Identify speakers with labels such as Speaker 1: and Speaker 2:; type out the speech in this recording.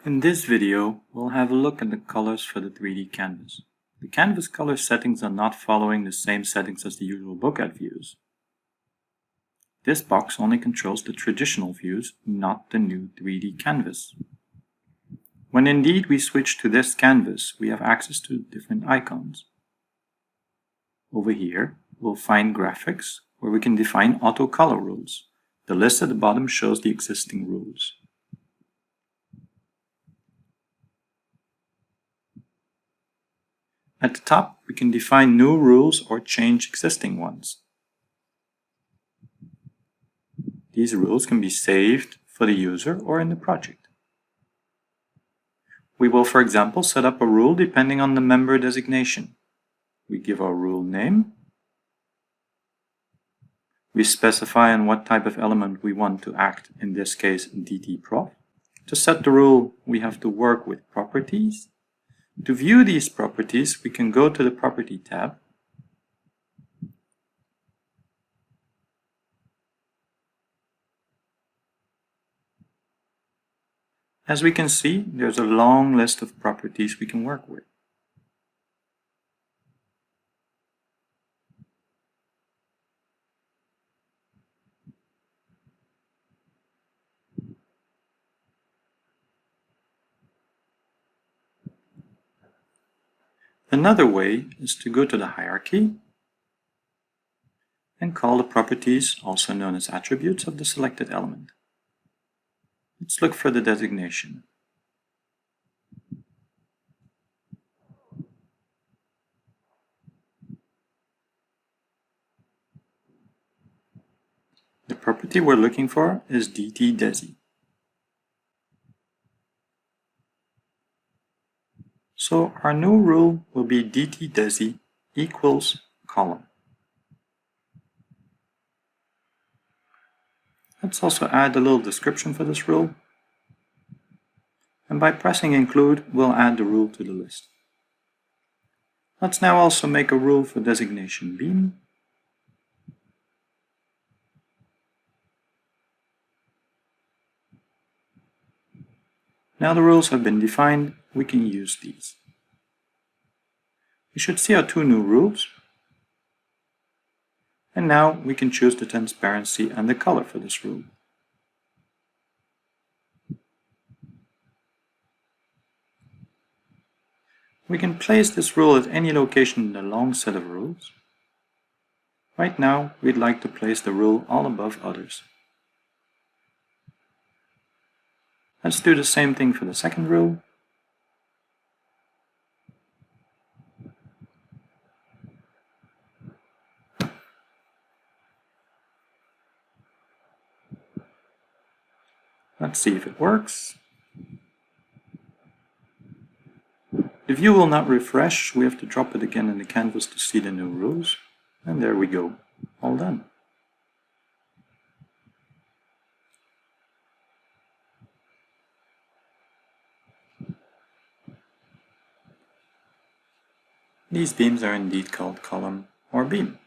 Speaker 1: In this video, we'll have a look at the colors for the 3D canvas. The canvas color settings are not following the same settings as the usual Bocad views. This box only controls the traditional views, not the new 3D canvas. When indeed we switch to this canvas, we have access to different icons. Over here, we'll find graphics, where we can define auto color rules. The list at the bottom shows the existing rules. At the top, we can define new rules or change existing ones. These rules can be saved for the user or in the project. We will, for example, set up a rule depending on the member designation. We give our rule name. We specify on what type of element we want to act, in this case DT_prof. To set the rule, we have to work with properties. To view these properties, we can go to the Property tab. As we can see, there's a long list of properties we can work with. Another way is to go to the hierarchy and call the properties, also known as attributes, of the selected element. Let's look for the designation. The property we're looking for is DT_desi. So our new rule will be DT_desi equals column. Let's also add a little description for this rule. And by pressing include, we'll add the rule to the list. Let's now also make a rule for designation beam. Now the rules have been defined, we can use these. We should see our two new rules. And now we can choose the transparency and the color for this rule. We can place this rule at any location in the long set of rules. Right now, we'd like to place the rule all above others. Let's do the same thing for the second rule. Let's see if it works. The view will not refresh, we have to drop it again in the canvas to see the new rules. And there we go, all done. These beams are indeed called column or beam.